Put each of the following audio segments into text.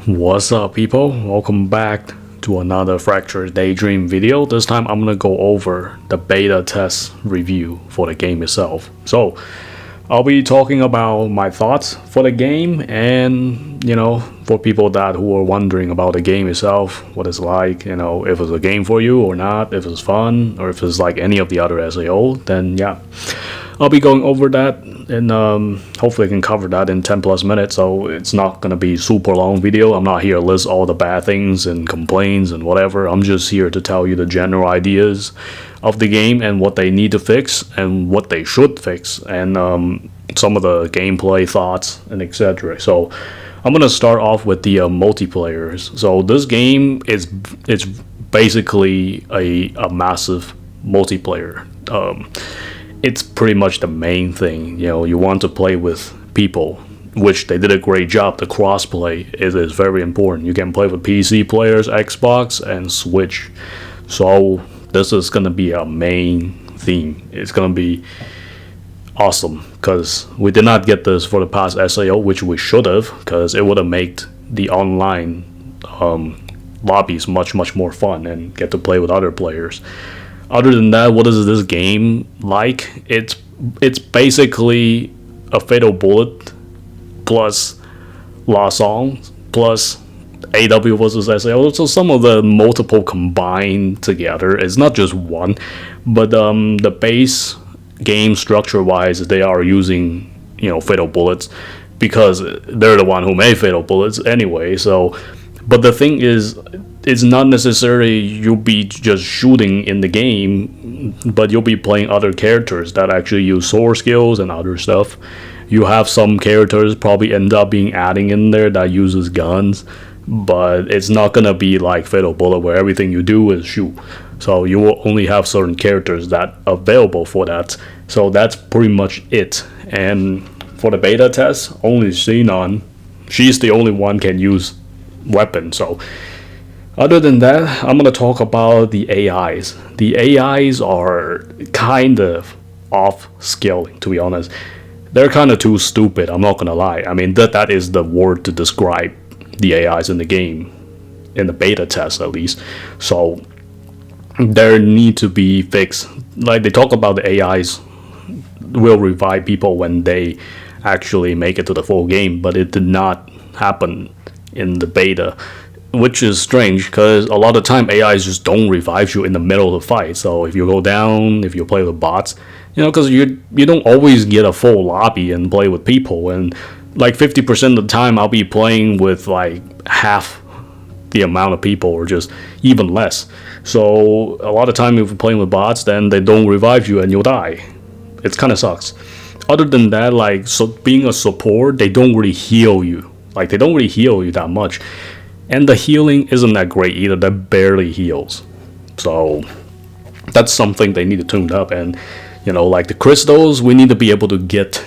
What's up, people? Welcome back to another Fractured Daydream video. This time I'm gonna go over the beta test review for the game itself. So I'll be talking about my thoughts for the game, and for people who are wondering about the game itself, what it's like, if it's a game for you or not, if it's fun, or if it's like any of the other SAO, then yeah, I'll be going over that, and hopefully I can cover that in 10 plus minutes, so it's not gonna be super long video. I'm not here to list all the bad things and complaints and whatever. I'm just here to tell you the general ideas of the game and what they need to fix and what they should fix, and some of the gameplay thoughts and etc. So I'm gonna start off with the multiplayers. So this game it's basically a massive multiplayer. It's pretty much the main thing. You want to play with people, which they did a great job. The crossplay is very important. You can play with PC players, Xbox, and Switch. So this is gonna be a main theme. It's gonna be awesome because we did not get this for the past SAO, which we should have, because it would have made the online lobbies much more fun and get to play with other players. Other than that, what is this game like? It's basically a Fatal Bullet plus Lost Songs plus AW versus SAO. So some of the multiple combined together. It's not just one, but the base game structure wise, they are using Fatal Bullets because they're the one who made Fatal Bullets anyway. So, but the thing is, it's not necessarily you'll be just shooting in the game, but you'll be playing other characters that actually use sword skills and other stuff. You have some characters probably end up being adding in there that uses guns, but it's not gonna be like Fatal Bullet where everything you do is shoot. So you will only have certain characters that are available for that. So that's pretty much it. And for the beta test, only Xenon, she's the only one can use weapon. So other than that, I'm gonna talk about the AIs. The AIs are kind of off scaling, to be honest. They're kind of too stupid, I'm not gonna lie. I mean, that is the word to describe the AIs in the game, in the beta test at least. So there need to be fixed. Like, they talk about the AIs will revive people when they actually make it to the full game, but it did not happen in the beta, which is strange because a lot of time AIs just don't revive you in the middle of the fight. So if you go down, if you play with bots, because you don't always get a full lobby and play with people, and like 50% of the time I'll be playing with like half the amount of people or just even less. So a lot of time if you're playing with bots, then they don't revive you and you'll die. It kind of sucks. Other than that, like, so being a support, they don't really heal you. Like, they don't really heal you that much. And the healing isn't that great either. That barely heals. So that's something they need to tune up. And like the crystals, we need to be able to get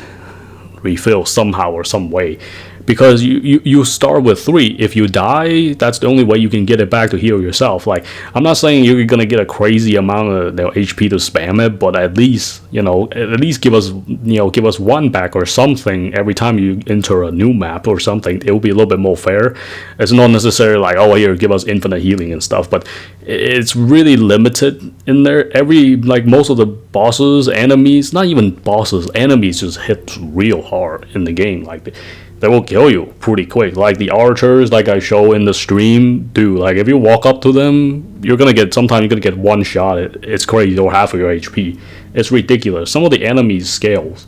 refill somehow or some way, because you start with 3. If you die, that's the only way you can get it back to heal yourself. Like, I'm not saying you're gonna get a crazy amount of HP to spam it, but at least give us 1 back or something every time you enter a new map or something. It will be a little bit more fair. It's not necessarily like, oh, here, give us infinite healing and stuff, but it's really limited in there. Most of the bosses, enemies, not even bosses, enemies just hit real hard in the game. Like, they will kill you pretty quick. Like the archers, like I show in the stream, dude, like if you walk up to them, sometimes you're gonna get 1 shot. It's crazy, or half of your HP. It's ridiculous. Some of the enemies scales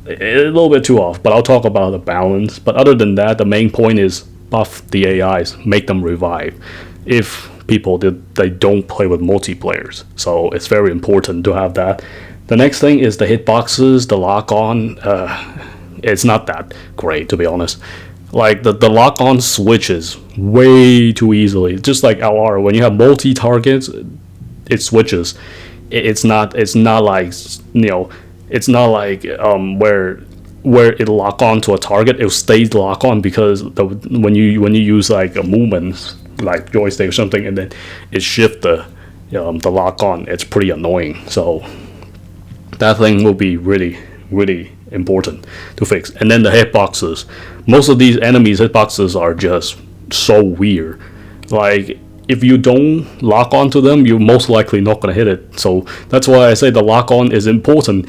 a little bit too off, but I'll talk about the balance. But other than that, the main point is buff the AIs, make them revive if people they don't play with multiplayers. So it's very important to have that. The next thing is the hitboxes, the lock on. It's not that great, to be honest. Like the lock on switches way too easily. Just like LR, when you have multi targets, it switches. It's not like it's not like where it lock on to a target, it stays lock on, because when you use like a movement like joystick or something, and then it shift the lock on, it's pretty annoying. So that thing will be really important to fix. And then the hitboxes. Most of these enemies hitboxes are just so weird. Like, if you don't lock onto them, you're most likely not gonna hit it. So that's why I say the lock on is important,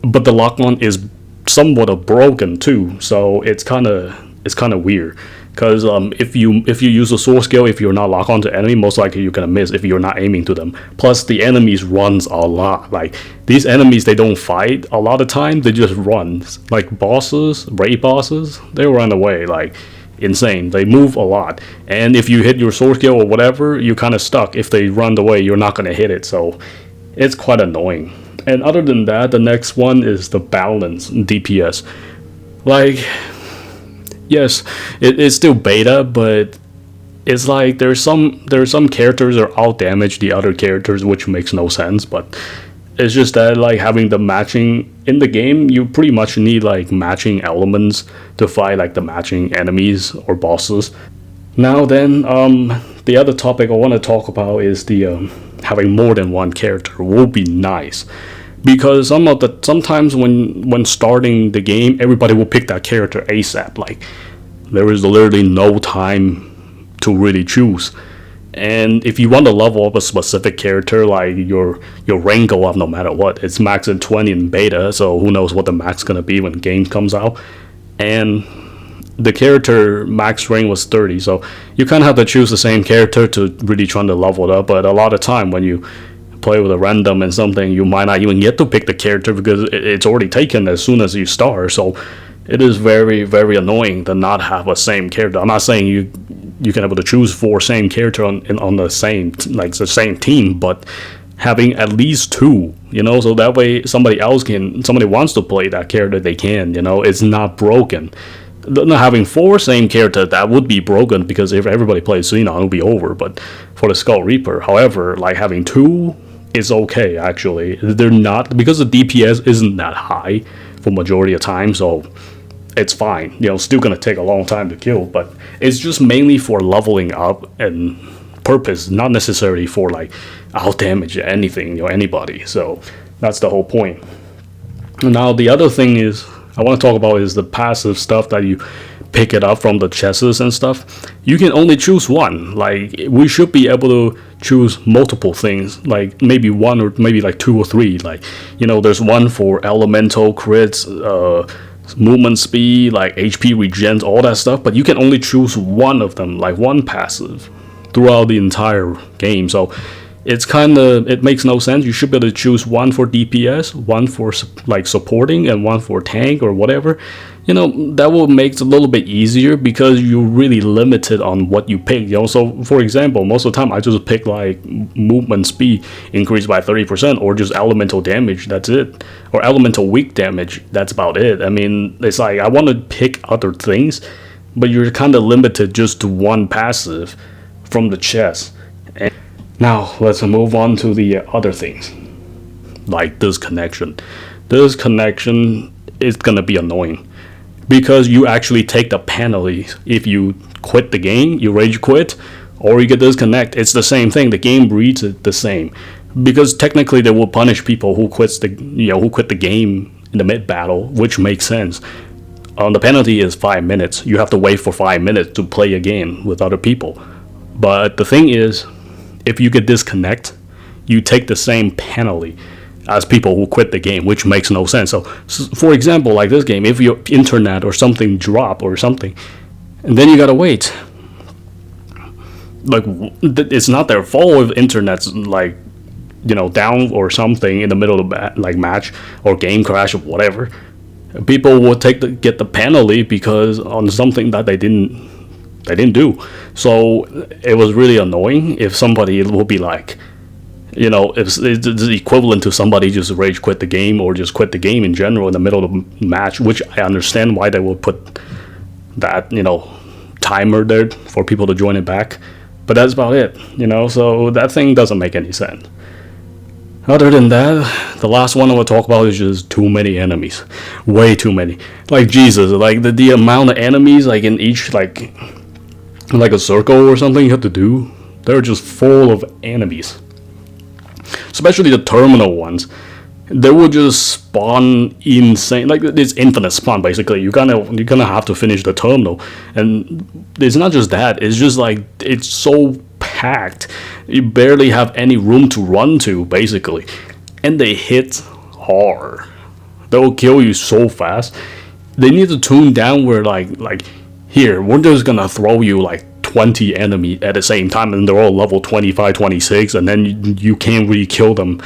but the lock on is somewhat of broken too. So it's kind of weird. Because if you use a sword skill, if you're not locked onto enemy, most likely you're gonna miss if you're not aiming to them. Plus, the enemies runs a lot. Like, these enemies, they don't fight a lot of time. They just run. Like bosses, raid bosses, they run away. Like, insane. They move a lot, and if you hit your sword skill or whatever, you're kind of stuck. If they run away, you're not gonna hit it. So it's quite annoying. And other than that, the next one is the balance DPS. Like, yes, it's still beta, but it's like there's some characters that out damage the other characters, which makes no sense. But it's just that, like, having the matching in the game, you pretty much need like matching elements to fight like the matching enemies or bosses. Now then, the other topic I want to talk about is the having more than one character will be nice. Because sometimes when starting the game, everybody will pick that character ASAP. Like, there is literally no time to really choose. And if you want to level up a specific character, like your rank go up no matter what. It's max at 20 in beta, so who knows what the max gonna be when the game comes out. And the character max rank was 30, so you kind of have to choose the same character to really try to level it up. But a lot of time when you play with a random and something, you might not even get to pick the character because it's already taken as soon as you start. So it is very, very annoying to not have a same character. I'm not saying you can able to choose for same character on the same team, but having at least two, so that way somebody wants to play that character, they can, it's not broken. Not having four same character, that would be broken, because if everybody plays Xenon, it'll be over. But for the Skull Reaper, however, like, having two is okay. Actually, they're not, because the DPS isn't that high for majority of time, so it's fine. Still gonna take a long time to kill, but it's just mainly for leveling up and purpose, not necessarily for like out damage anything, anybody. So that's the whole point. Now the other thing is I want to talk about is the passive stuff that you pick it up from the chests and stuff. You can only choose one. Like, we should be able to choose multiple things, like maybe one or maybe like two or three. Like, there's one for elemental crits, movement speed, like HP regens, all that stuff, but you can only choose one of them, like one passive throughout the entire game. So it makes no sense. You should be able to choose one for DPS, one for like supporting, and one for tank or whatever. That will make it a little bit easier, because you're really limited on what you pick. So for example, most of the time I just pick like movement speed increased by 30%, or just elemental damage, that's it, or elemental weak damage, that's about it. I mean, it's like I want to pick other things, but you're kind of limited just to one passive from the chest. And now let's move on to the other things, like this connection. This connection is gonna be annoying, because you actually take the penalties if you quit the game, you rage quit, or you get disconnect. It's the same thing. The game reads it the same, because technically they will punish people who quit the game in the mid battle, which makes sense. The penalty is 5 minutes. You have to wait for 5 minutes to play again with other people. But the thing is, if you get disconnect, you take the same penalty as people who quit the game, which makes no sense. So for example, like this game, if your internet or something drop or something, and then you gotta wait, like, it's not their fault if internet's like, down or something in the middle of like match or game crash or whatever. People will get the penalty because on something that they didn't do. So it was really annoying if somebody will be like, if it's equivalent to somebody just rage quit the game, or just quit the game in general in the middle of the match, which I understand why they will put that, timer there for people to join it back. But that's about it, so that thing doesn't make any sense. Other than that, the last one I will talk about is just too many enemies. Way too many. Like, Jesus, like the amount of enemies, like in each, like a circle or something you have to do, they're just full of enemies. Especially the terminal ones. they will just spawn insane, like it's infinite spawn basically. You're gonna have to finish the terminal, and it's not just that. It's just like it's so packed, you barely have any room to run to basically, and they hit hard. They will kill you so fast. They need to tune down where like here we're just gonna throw you like 20 enemy at the same time, and they're all level 25, 26, and then you can't really kill them,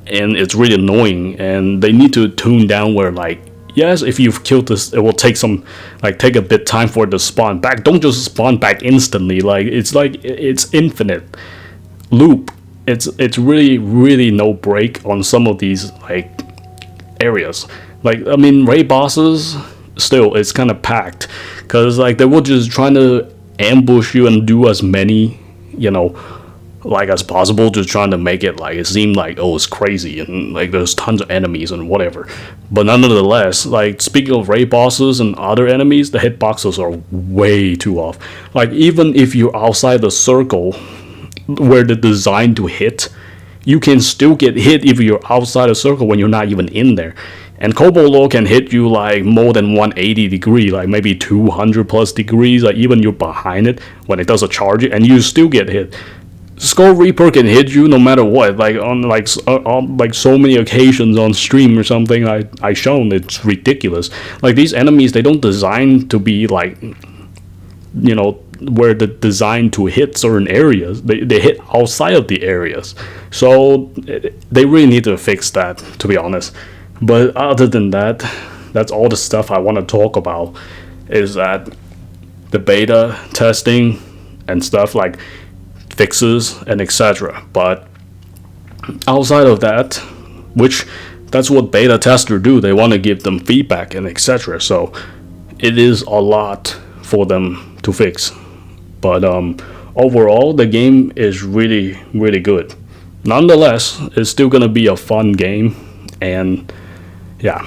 and it's really annoying. And they need to tune down where like, yes, if you've killed this, it will take a bit time for it to spawn back. Don't just spawn back instantly. Like it's infinite loop. It's really no break on some of these like areas. Like, I mean, raid bosses, still it's kind of packed, because like they were just trying to ambush you and do as many, like as possible, just trying to make it like it seemed like, oh, it's crazy and like there's tons of enemies and whatever. But nonetheless, like speaking of raid bosses and other enemies, the hitboxes are way too off. Like even if you're outside the circle where they're designed to hit, you can still get hit if you're outside the circle when you're not even in there. And Cobolo can hit you like more than 180 degree, like maybe 200 plus degrees, like even you're behind it when it does a charge, and you still get hit. Skull Reaper can hit you no matter what, like on so many occasions on stream or something I shown. It's ridiculous. Like these enemies, they don't design to be like, where they're designed to hit certain areas. They hit outside of the areas. So they really need to fix that, to be honest. But other than that, that's all the stuff I want to talk about, is that the beta testing and stuff like fixes and etc. But outside of that, which that's what beta testers do, they want to give them feedback and etc. So it is a lot for them to fix. But overall, the game is really, really good. Nonetheless, it's still gonna be a fun game, and yeah,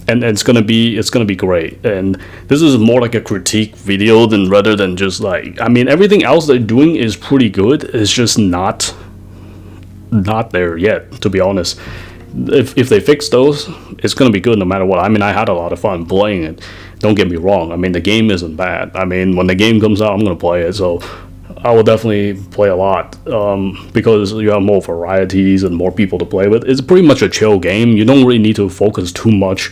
and it's gonna be great. And this is more like a critique video than rather than just like, I mean, everything else they're doing is pretty good. It's just not there yet, to be honest. If they fix those, it's gonna be good no matter what. I mean, I had a lot of fun playing it. Don't get me wrong. I mean, the game isn't bad. I mean, when the game comes out, I'm gonna play it. So I will definitely play a lot, because you have more varieties and more people to play with. It's pretty much a chill game. You don't really need to focus too much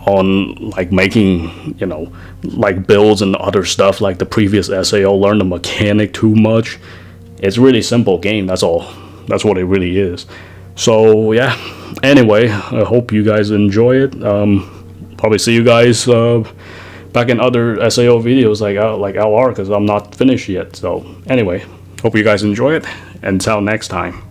on like making, like builds and other stuff like the previous SAO, learn the mechanic too much. It's really simple game. That's all. That's what it really is. So yeah, anyway, I hope you guys enjoy it. Probably see you guys back in other SAO videos like LR, because I'm not finished yet. So anyway, hope you guys enjoy it. Until next time.